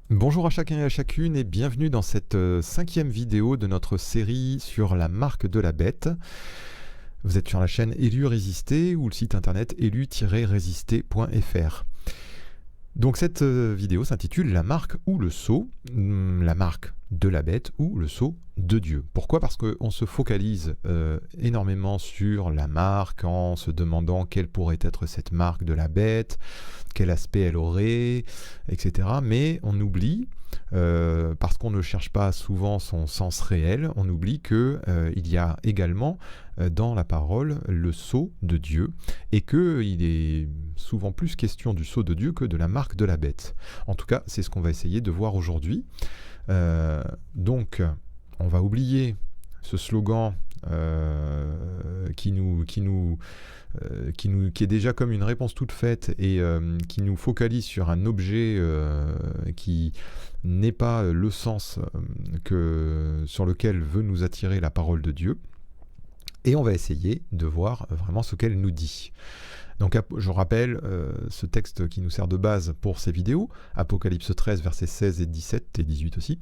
Bonjour à chacun et à chacune et bienvenue dans cette cinquième vidéo de notre série sur la marque de la bête. Vous êtes sur la chaîne Élu Résister ou le site internet élu-résister.fr. Donc cette vidéo s'intitule La marque ou le sceau, la marque de la bête ou le sceau de Dieu. Pourquoi ? Parce qu'on se focalise énormément sur la marque en se demandant quelle pourrait être cette marque de la bête, quel aspect elle aurait, etc. Mais on oublie, parce qu'on ne cherche pas souvent son sens réel, on oublie qu'il y a également dans la parole le sceau de Dieu et qu'il est souvent plus question du sceau de Dieu que de la marque de la bête. En tout cas, c'est ce qu'on va essayer de voir aujourd'hui. Donc, on va oublier ce slogan qui est déjà comme une réponse toute faite et qui nous focalise sur un objet qui n'est pas le sens sur lequel veut nous attirer la parole de Dieu. Et on va essayer de voir vraiment ce qu'elle nous dit. Donc je rappelle ce texte qui nous sert de base pour ces vidéos, Apocalypse 13, versets 16 et 17 et 18 aussi.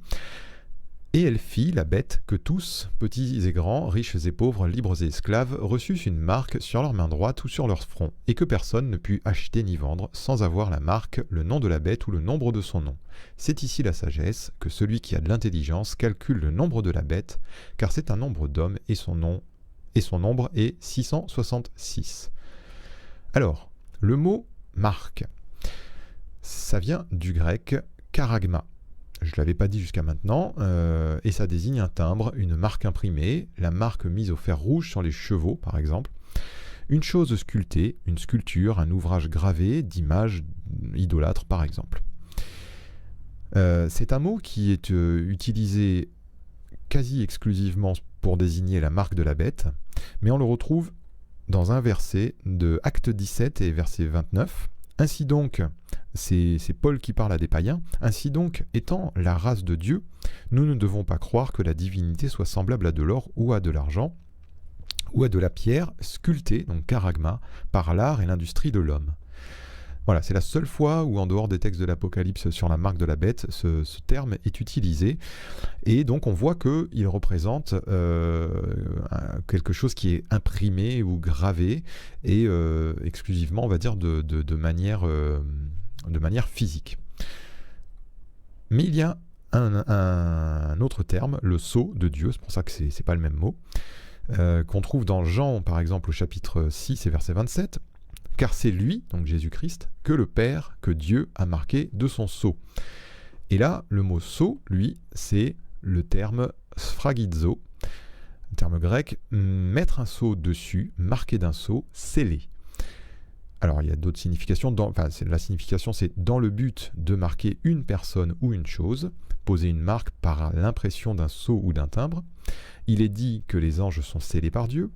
Et elle fit, la bête, que tous, petits et grands, riches et pauvres, libres et esclaves, reçussent une marque sur leur main droite ou sur leur front, et que personne ne put acheter ni vendre sans avoir la marque, le nom de la bête ou le nombre de son nom. C'est ici la sagesse, que celui qui a de l'intelligence calcule le nombre de la bête, car c'est un nombre d'hommes et son nombre est 666. Alors, le mot marque, ça vient du grec charagma. Je ne l'avais pas dit jusqu'à maintenant, et ça désigne un timbre, une marque imprimée, la marque mise au fer rouge sur les chevaux par exemple, une chose sculptée, une sculpture, un ouvrage gravé d'images idolâtres par exemple. C'est un mot qui est utilisé quasi exclusivement pour désigner la marque de la bête, mais on le retrouve dans un verset de Acte 17 et verset 29. Ainsi donc, c'est Paul qui parle à des païens, ainsi donc, étant la race de Dieu, nous ne devons pas croire que la divinité soit semblable à de l'or ou à de l'argent, ou à de la pierre sculptée, donc charagma, par l'art et l'industrie de l'homme. Voilà, c'est la seule fois où, en dehors des textes de l'Apocalypse sur la marque de la bête, ce terme est utilisé. Et donc, on voit qu'il représente quelque chose qui est imprimé ou gravé, et exclusivement, on va dire, de manière physique. Mais il y a un autre terme, le sceau de Dieu, c'est pour ça que c'est pas le même mot, qu'on trouve dans Jean, par exemple, au chapitre 6 et verset 27, car c'est lui, donc Jésus-Christ, que le Père, que Dieu a marqué de son sceau. Et là, le mot sceau, lui, c'est le terme sphragizo, un terme grec, mettre un sceau dessus, marqué d'un sceau, scellé. Alors, il y a d'autres significations. La signification, c'est dans le but de marquer une personne ou une chose, poser une marque par l'impression d'un sceau ou d'un timbre. Il est dit que les anges sont scellés par Dieu,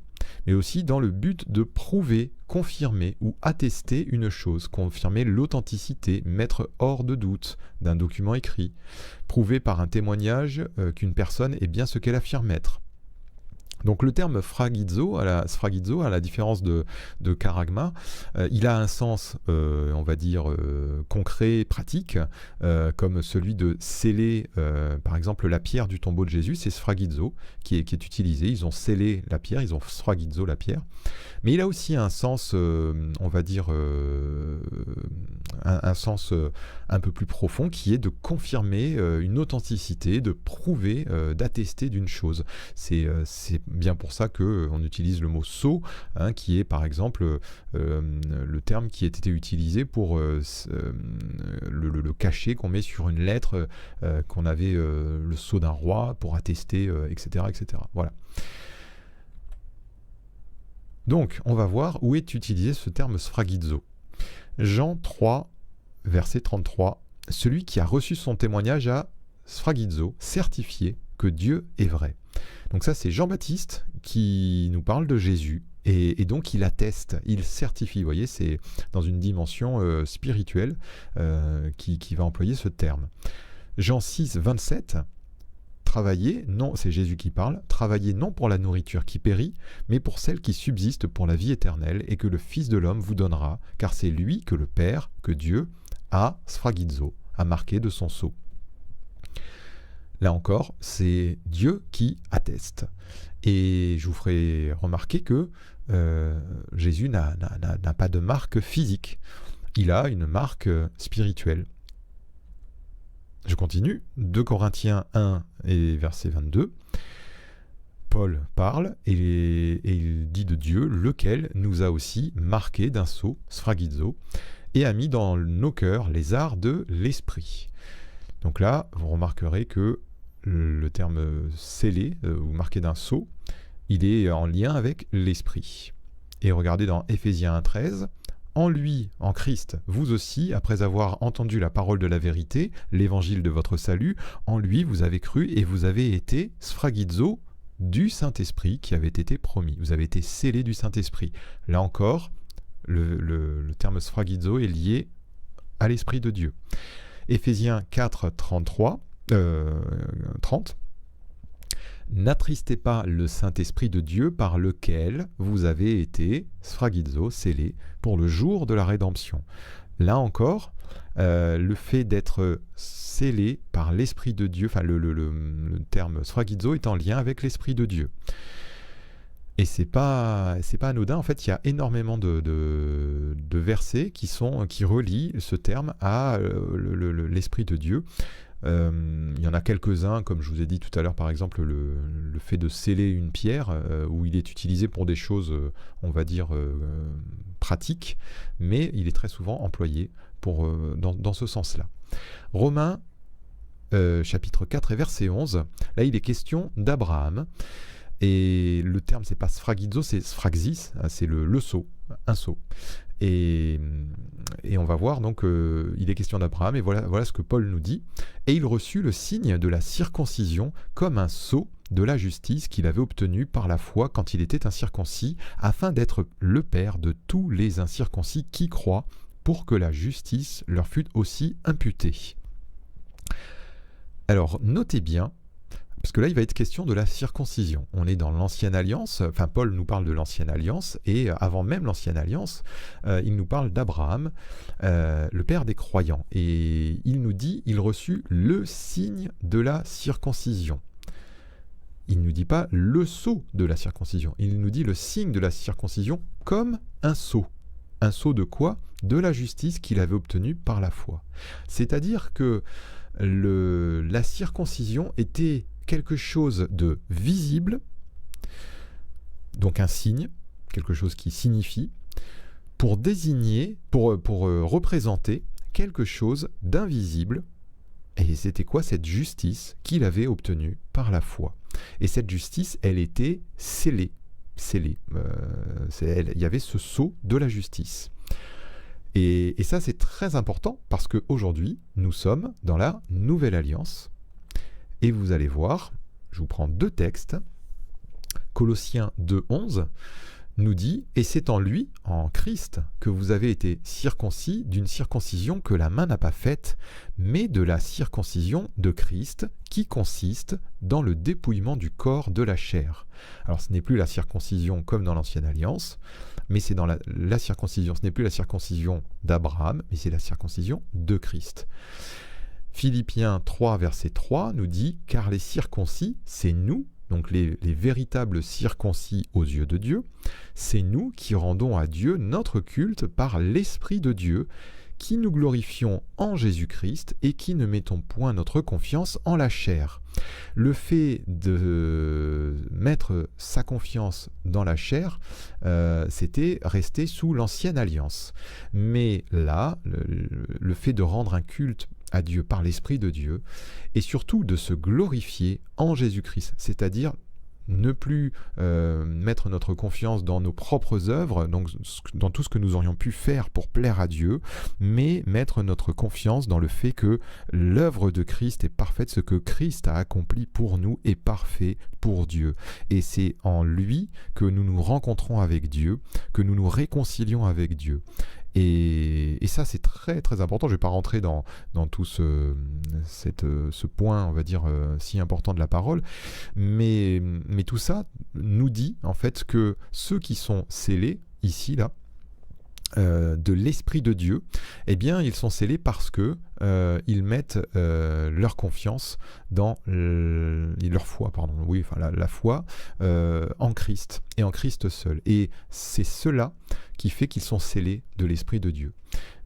mais aussi dans le but de prouver, confirmer ou attester une chose, confirmer l'authenticité, mettre hors de doute d'un document écrit, prouver par un témoignage qu'une personne est bien ce qu'elle affirme être. Donc le terme sphragizo, à la différence de charagma, il a un sens, on va dire, concret, pratique, comme celui de sceller, par exemple, la pierre du tombeau de Jésus, c'est sphragizo qui est utilisé. Ils ont scellé la pierre, ils ont sphragizo la pierre. Mais il a aussi un sens, on va dire, un sens un peu plus profond, qui est de confirmer une authenticité, de prouver, d'attester d'une chose. C'est bien pour ça qu'on utilise le mot sceau, qui est par exemple le terme qui a été utilisé pour le cachet qu'on met sur une lettre, qu'on avait le sceau d'un roi pour attester, etc., etc. Voilà. Donc, on va voir où est utilisé ce terme sphragizo. Jean 3, verset 33. Celui qui a reçu son témoignage a sphragizo, certifié que Dieu est vrai. Donc ça, c'est Jean-Baptiste qui nous parle de Jésus. Et donc, il atteste, il certifie. Vous voyez, c'est dans une dimension spirituelle qui va employer ce terme. Jean 6, 27. Travaillez, non, c'est Jésus qui parle, travaillez non pour la nourriture qui périt, mais pour celle qui subsiste pour la vie éternelle et que le Fils de l'homme vous donnera, car c'est lui que le Père, que Dieu, a sphragizo, a marqué de son sceau. Là encore, c'est Dieu qui atteste. Et je vous ferai remarquer que Jésus n'a pas de marque physique. Il a une marque spirituelle. Je continue. 2 Corinthiens 1 et verset 22. Paul parle et il dit de Dieu, lequel nous a aussi marqué d'un sceau, sphragizo, et a mis dans nos cœurs les arts de l'esprit. Donc là, vous remarquerez que le terme scellé, ou marqué d'un sceau, il est en lien avec l'esprit. Et regardez dans Éphésiens 1,13, en lui, en Christ, vous aussi, après avoir entendu la parole de la vérité, l'évangile de votre salut, en lui vous avez cru et vous avez été sphragizo du Saint-Esprit qui avait été promis. Vous avez été scellés du Saint-Esprit. Là encore, le terme sphragizo est lié à l'Esprit de Dieu. Éphésiens 4, 30. N'attristez pas le Saint-Esprit de Dieu par lequel vous avez été sphragizo, scellés, pour le jour de la rédemption. Là encore, le fait d'être scellé par l'Esprit de Dieu, enfin le terme sphragizo est en lien avec l'Esprit de Dieu. Et c'est pas anodin, en fait, il y a énormément de versets qui relient ce terme à l'Esprit de Dieu. Il y en a quelques-uns, comme je vous ai dit tout à l'heure, par exemple le fait de sceller une pierre, où il est utilisé pour des choses, on va dire, pratiques, mais il est très souvent employé dans ce sens-là. Romains, chapitre 4 et verset 11, là il est question d'Abraham, et le terme c'est pas sphragizo, c'est sphraxis, c'est le sceau, un sceau. Et on va voir donc, il est question d'Abraham, et voilà ce que Paul nous dit. Et il reçut le signe de la circoncision comme un sceau de la justice qu'il avait obtenu par la foi quand il était incirconcis, afin d'être le père de tous les incirconcis qui croient, pour que la justice leur fût aussi imputée. Alors, notez bien, parce que là, il va être question de la circoncision. On est dans l'Ancienne Alliance, enfin Paul nous parle de l'Ancienne Alliance, et avant même l'Ancienne Alliance, il nous parle d'Abraham, le père des croyants. Et il nous dit, il reçut le signe de la circoncision. Il ne nous dit pas le sceau de la circoncision, il nous dit le signe de la circoncision comme un sceau. Un sceau de quoi? De la justice qu'il avait obtenue par la foi. C'est-à-dire que la circoncision était quelque chose de visible, donc un signe, quelque chose qui signifie, pour désigner, pour représenter quelque chose d'invisible. Et c'était quoi cette justice qu'il avait obtenue par la foi? Et cette justice, elle était scellée. Il y avait ce sceau de la justice. Et ça, c'est très important parce qu'aujourd'hui, nous sommes dans la Nouvelle Alliance. Et vous allez voir, je vous prends 2 textes. Colossiens 2,11 nous dit « Et c'est en lui, en Christ, que vous avez été circoncis d'une circoncision que la main n'a pas faite, mais de la circoncision de Christ, qui consiste dans le dépouillement du corps de la chair. » Alors ce n'est plus la circoncision comme dans l'Ancienne Alliance, mais c'est dans la circoncision. Ce n'est plus la circoncision d'Abraham, mais c'est la circoncision de Christ. Philippiens 3, verset 3 nous dit « Car les circoncis, c'est nous, donc les véritables circoncis aux yeux de Dieu, c'est nous qui rendons à Dieu notre culte par l'Esprit de Dieu, qui nous glorifions en Jésus-Christ et qui ne mettons point notre confiance en la chair. » Le fait de mettre sa confiance dans la chair, c'était rester sous l'Ancienne Alliance. Mais là, le fait de rendre un culte à Dieu par l'Esprit de Dieu, et surtout de se glorifier en Jésus-Christ, c'est-à-dire ne plus mettre notre confiance dans nos propres œuvres, donc dans tout ce que nous aurions pu faire pour plaire à Dieu, mais mettre notre confiance dans le fait que l'œuvre de Christ est parfaite, ce que Christ a accompli pour nous est parfait pour Dieu. Et c'est en lui que nous nous rencontrons avec Dieu, que nous nous réconcilions avec Dieu. Et ça, c'est très très important. Je ne vais pas rentrer dans tout ce point, on va dire, si important de la parole, mais tout ça nous dit en fait que ceux qui sont scellés, ici, là, de l'Esprit de Dieu, eh bien, ils sont scellés parce que ils mettent leur confiance dans leur foi, la foi en Christ et en Christ seul. Et c'est cela qui fait qu'ils sont scellés de l'Esprit de Dieu.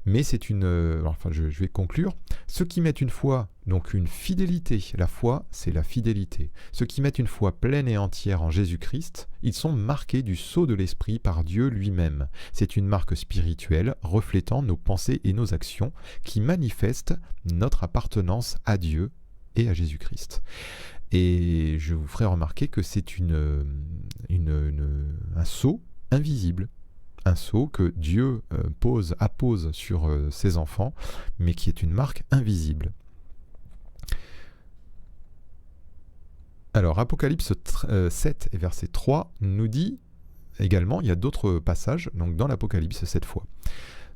Mais c'est je vais conclure. Ceux qui mettent une foi, donc une fidélité, la foi, c'est la fidélité. Ceux qui mettent une foi pleine et entière en Jésus-Christ, ils sont marqués du sceau de l'Esprit par Dieu lui-même. C'est une marque spirituelle reflétant nos pensées et nos actions qui manifeste notre appartenance à Dieu et à Jésus-Christ. Et je vous ferai remarquer que c'est un sceau invisible. Un sceau que Dieu appose sur ses enfants, mais qui est une marque invisible. Alors, Apocalypse 7 et verset 3 nous dit également, il y a d'autres passages, donc dans l'Apocalypse cette fois.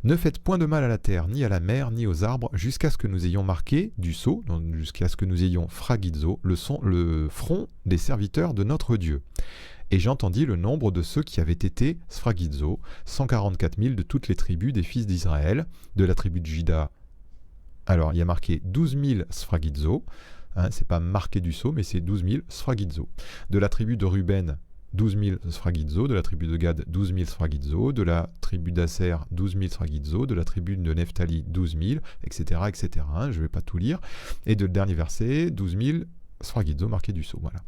Ne faites point de mal à la terre, ni à la mer, ni aux arbres, jusqu'à ce que nous ayons marqué du sceau, donc jusqu'à ce que nous ayons phragizo, le front des serviteurs de notre Dieu. Et j'entendis le nombre de ceux qui avaient été sphragizo, 144 000 de toutes les tribus des fils d'Israël, de la tribu de Juda. Alors, il y a marqué 12 000 sphragizo, c'est pas marqué du sceau, mais c'est 12 000 sphragizo. De la tribu de Ruben, 12 000 sphragizo, de la tribu de Gad, 12 000 sphragizo, de la tribu d'Aser, 12 000 sphragizo, de la tribu de Nephtali, 12 000, etc., etc. Je ne vais pas tout lire. Et de le dernier verset, 12 000 sphragizo marqué du sceau. Voilà.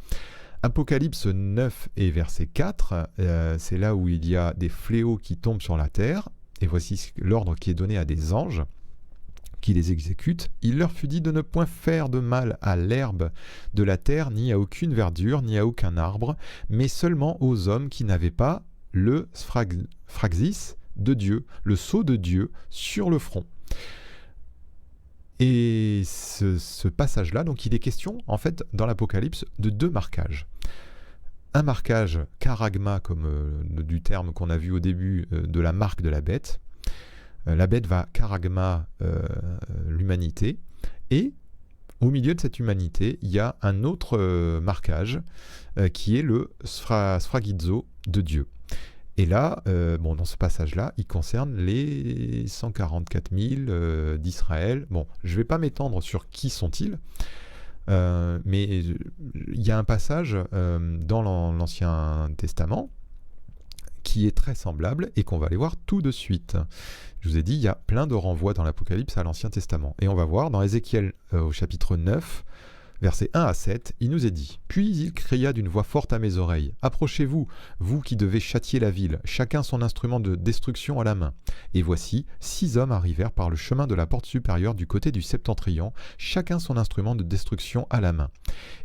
Apocalypse 9 et verset 4, c'est là où il y a des fléaux qui tombent sur la terre, et voici l'ordre qui est donné à des anges qui les exécutent. Il leur fut dit de ne point faire de mal à l'herbe de la terre, ni à aucune verdure, ni à aucun arbre, mais seulement aux hommes qui n'avaient pas le sphraxis de Dieu, le sceau de Dieu sur le front. Et ce passage-là, donc il est question, en fait, dans l'Apocalypse, de deux marquages. Un marquage charagma, comme du terme qu'on a vu au début de la marque de la bête. La bête va charagma l'humanité. Et au milieu de cette humanité, il y a un autre marquage qui est le sphragizo de Dieu. Et là, dans ce passage-là, il concerne les 144 000 d'Israël. Bon, je ne vais pas m'étendre sur qui sont-ils, mais il y a un passage dans l'Ancien Testament qui est très semblable et qu'on va aller voir tout de suite. Je vous ai dit, il y a plein de renvois dans l'Apocalypse à l'Ancien Testament. Et on va voir dans Ézéchiel au chapitre 9, versets 1 à 7, il nous est dit « Puis il cria d'une voix forte à mes oreilles, « Approchez-vous, vous qui devez châtier la ville, chacun son instrument de destruction à la main. » Et voici, 6 hommes arrivèrent par le chemin de la porte supérieure du côté du septentrion, chacun son instrument de destruction à la main.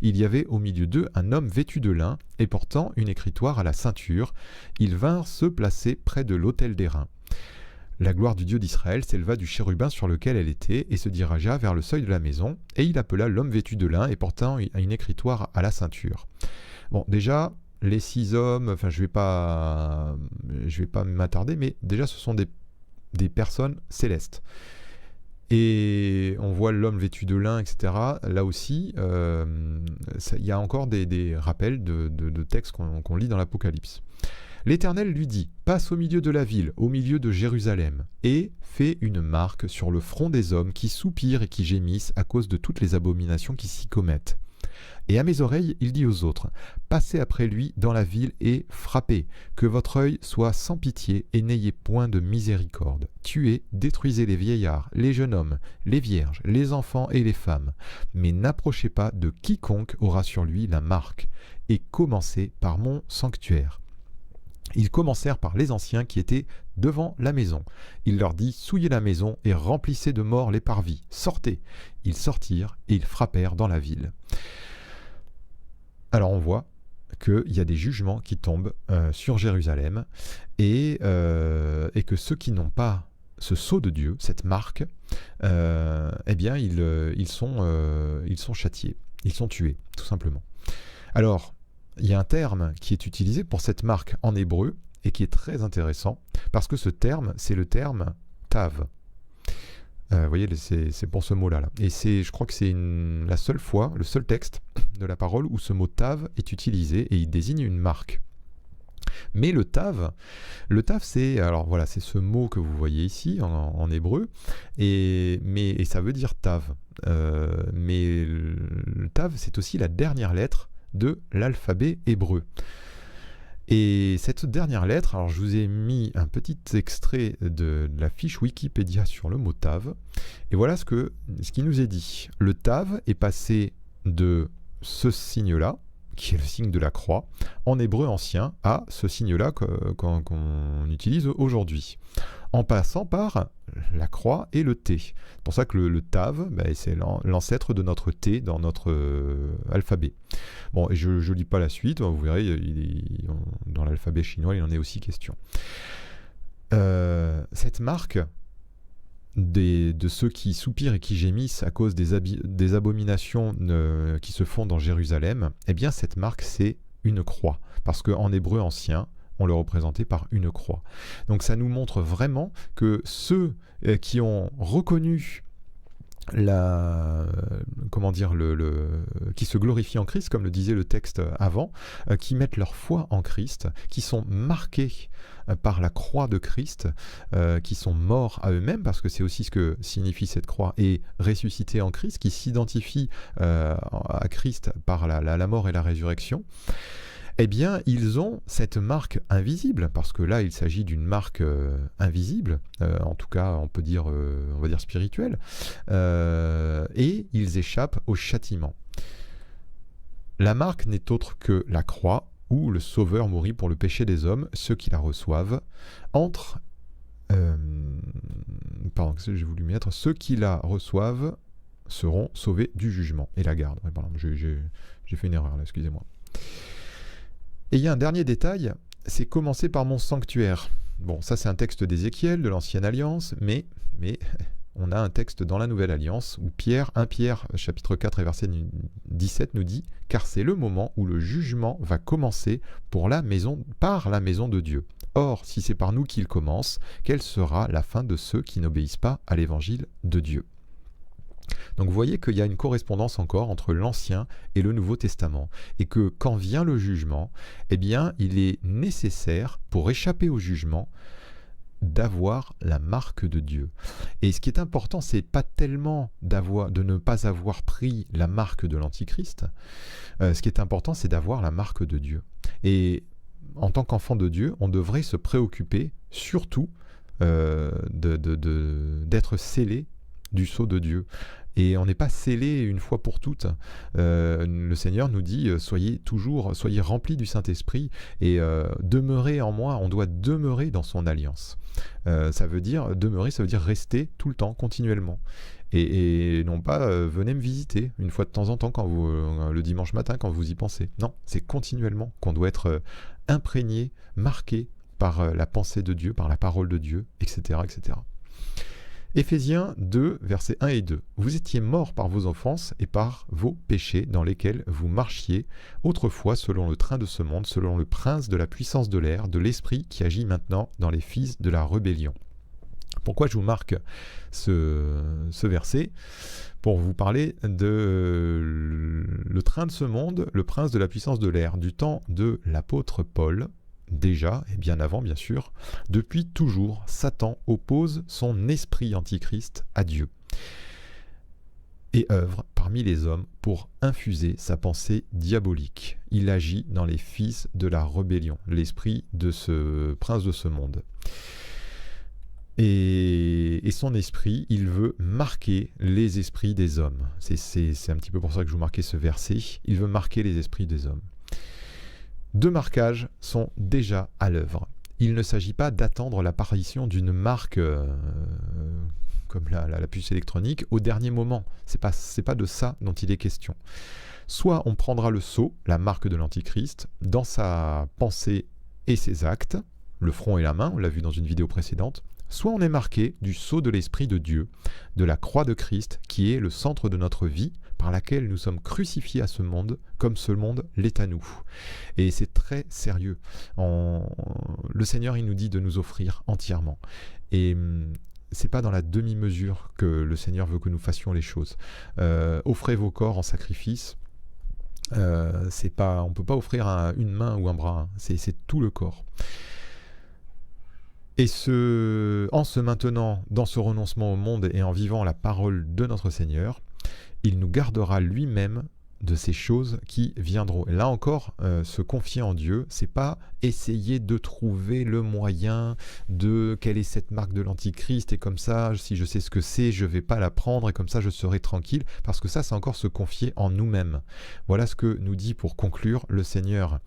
Il y avait au milieu d'eux un homme vêtu de lin et portant une écritoire à la ceinture. Ils vinrent se placer près de l'autel d'airain. La gloire du Dieu d'Israël s'éleva du chérubin sur lequel elle était et se dirigea vers le seuil de la maison, et il appela l'homme vêtu de lin et portant une écritoire à la ceinture. Bon, déjà, les 6 hommes, je vais pas m'attarder, mais déjà ce sont des personnes célestes. Et on voit l'homme vêtu de lin, etc. Là aussi, il y a encore des rappels de textes qu'on lit dans l'Apocalypse. L'Éternel lui dit, « Passe au milieu de la ville, au milieu de Jérusalem, et fais une marque sur le front des hommes qui soupirent et qui gémissent à cause de toutes les abominations qui s'y commettent. » Et à mes oreilles, il dit aux autres, « Passez après lui dans la ville et frappez, que votre œil soit sans pitié et n'ayez point de miséricorde. Tuez, détruisez les vieillards, les jeunes hommes, les vierges, les enfants et les femmes, mais n'approchez pas de quiconque aura sur lui la marque, et commencez par mon sanctuaire. » Ils commencèrent par les anciens qui étaient devant la maison. Il leur dit, « Souillez la maison et remplissez de morts les parvis. Sortez !» Ils sortirent et ils frappèrent dans la ville. Alors on voit qu'il y a des jugements qui tombent sur Jérusalem et que ceux qui n'ont pas ce sceau de Dieu, cette marque, ils sont châtiés, ils sont tués, tout simplement. Alors, il y a un terme qui est utilisé pour cette marque en hébreu et qui est très intéressant parce que ce terme, c'est le terme tav. Vous voyez, c'est pour ce mot-là. Et je crois que c'est la seule fois, le seul texte de la parole où ce mot tav est utilisé et il désigne une marque. Mais le tav, c'est, alors voilà, c'est ce mot que vous voyez ici en hébreu, et ça veut dire tav. Mais le tav, c'est aussi la dernière lettre de l'alphabet hébreu. Et cette dernière lettre, alors je vous ai mis un petit extrait de la fiche Wikipédia sur le mot tav, et voilà ce qui nous est dit. Le tav est passé de ce signe-là, qui est le signe de la croix, en hébreu ancien, à ce signe-là qu'on utilise aujourd'hui, en passant par la croix et le T. C'est pour ça que le tav, c'est l'ancêtre de notre T dans notre alphabet. Bon, et je ne lis pas la suite, vous verrez, dans l'alphabet chinois, il en est aussi question. Cette marque de ceux qui soupirent et qui gémissent à cause des abominations qui se font dans Jérusalem, eh bien cette marque c'est une croix, parce qu'en hébreu ancien, on le représentait par une croix. Donc ça nous montre vraiment que ceux qui ont reconnu qui se glorifient en Christ, comme le disait le texte avant, qui mettent leur foi en Christ, qui sont marqués par la croix de Christ, qui sont morts à eux-mêmes, parce que c'est aussi ce que signifie cette croix, et ressuscités en Christ, qui s'identifient à Christ par la mort et la résurrection. Eh bien, ils ont cette marque invisible, parce que là, il s'agit d'une marque invisible, en tout cas, on va dire spirituelle, et ils échappent au châtiment. La marque n'est autre que la croix, où le Sauveur mourit pour le péché des hommes. Ceux qui la reçoivent ceux qui la reçoivent seront sauvés du jugement et la garde. J'ai fait une erreur là, excusez-moi. Et il y a un dernier détail, c'est commencer par mon sanctuaire. Bon, ça c'est un texte d'Ézéchiel, de l'Ancienne Alliance, mais on a un texte dans la Nouvelle Alliance où 1 Pierre, chapitre 4 et verset 17 nous dit « Car c'est le moment où le jugement va commencer par la maison de Dieu. Or, si c'est par nous qu'il commence, quelle sera la fin de ceux qui n'obéissent pas à l'évangile de Dieu ?» Donc vous voyez qu'il y a une correspondance encore entre l'Ancien et le Nouveau Testament, et que quand vient le jugement, eh bien, il est nécessaire, pour échapper au jugement, d'avoir la marque de Dieu. Et ce qui est important, c'est pas tellement de ne pas avoir pris la marque de l'Antichrist. Ce qui est important, c'est d'avoir la marque de Dieu. Et en tant qu'enfant de Dieu, on devrait se préoccuper surtout d'être scellé du sceau de Dieu. Et on n'est pas scellé une fois pour toutes. Le Seigneur nous dit soyez remplis du Saint-Esprit et demeurez en moi. On doit demeurer dans son alliance. Ça veut dire demeurer, ça veut dire rester tout le temps, continuellement. Et non pas venez me visiter une fois de temps en temps le dimanche matin quand vous y pensez. Non, c'est continuellement qu'on doit être imprégné, marqué par la pensée de Dieu, par la parole de Dieu, etc., etc. Éphésiens 2, versets 1 et 2. Vous étiez morts par vos offenses et par vos péchés dans lesquels vous marchiez autrefois selon le train de ce monde, selon le prince de la puissance de l'air, de l'esprit qui agit maintenant dans les fils de la rébellion. Pourquoi je vous marque ce verset? Pour vous parler de le train de ce monde, le prince de la puissance de l'air, du temps de l'apôtre Paul. Déjà, et bien avant bien sûr, depuis toujours, Satan oppose son esprit antichrist à Dieu et œuvre parmi les hommes pour infuser sa pensée diabolique. Il agit dans les fils de la rébellion, l'esprit de ce prince de ce monde. Et son esprit, il veut marquer les esprits des hommes. C'est un petit peu pour ça que je vous marquais ce verset. Il veut marquer les esprits des hommes. 2 marquages sont déjà à l'œuvre. Il ne s'agit pas d'attendre l'apparition d'une marque comme la puce électronique au dernier moment. C'est pas de ça dont il est question. Soit on prendra le sceau, la marque de l'Antichrist, dans sa pensée et ses actes, le front et la main, on l'a vu dans une vidéo précédente, soit on est marqué du sceau de l'Esprit de Dieu, de la croix de Christ, qui est le centre de notre vie, par laquelle nous sommes crucifiés à ce monde, comme ce monde l'est à nous. Et c'est très sérieux. Le Seigneur, il nous dit de nous offrir entièrement. Et c'est pas dans la demi-mesure que le Seigneur veut que nous fassions les choses. Offrez vos corps en sacrifice. On ne peut pas offrir une main ou un bras, hein. C'est tout le corps. Et en se maintenant dans ce renoncement au monde et en vivant la parole de notre Seigneur, il nous gardera lui-même de ces choses qui viendront. Et là encore, se confier en Dieu, c'est pas essayer de trouver le moyen de quelle est cette marque de l'Antichrist, et comme ça, si je sais ce que c'est, je vais pas la prendre, et comme ça je serai tranquille, parce que ça, c'est encore se confier en nous-mêmes. Voilà ce que nous dit pour conclure le Seigneur.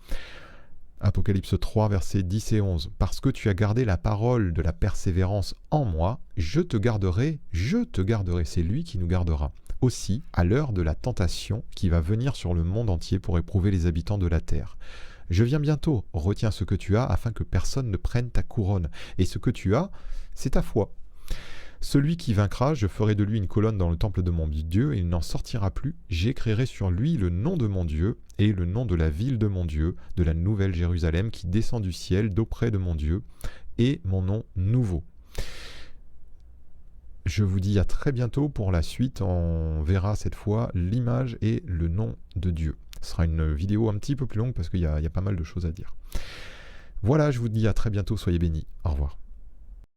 Apocalypse 3, versets 10 et 11. « Parce que tu as gardé la parole de la persévérance en moi, je te garderai, c'est lui qui nous gardera. Aussi, à l'heure de la tentation qui va venir sur le monde entier pour éprouver les habitants de la terre. Je viens bientôt, retiens ce que tu as afin que personne ne prenne ta couronne. Et ce que tu as, c'est ta foi. Celui qui vaincra, je ferai de lui une colonne dans le temple de mon Dieu, et il n'en sortira plus. J'écrirai sur lui le nom de mon Dieu, et le nom de la ville de mon Dieu, de la nouvelle Jérusalem qui descend du ciel d'auprès de mon Dieu, et mon nom nouveau. » Je vous dis à très bientôt pour la suite. On verra cette fois l'image et le nom de Dieu. Ce sera une vidéo un petit peu plus longue parce qu'il y a pas mal de choses à dire. Voilà, je vous dis à très bientôt. Soyez bénis. Au revoir.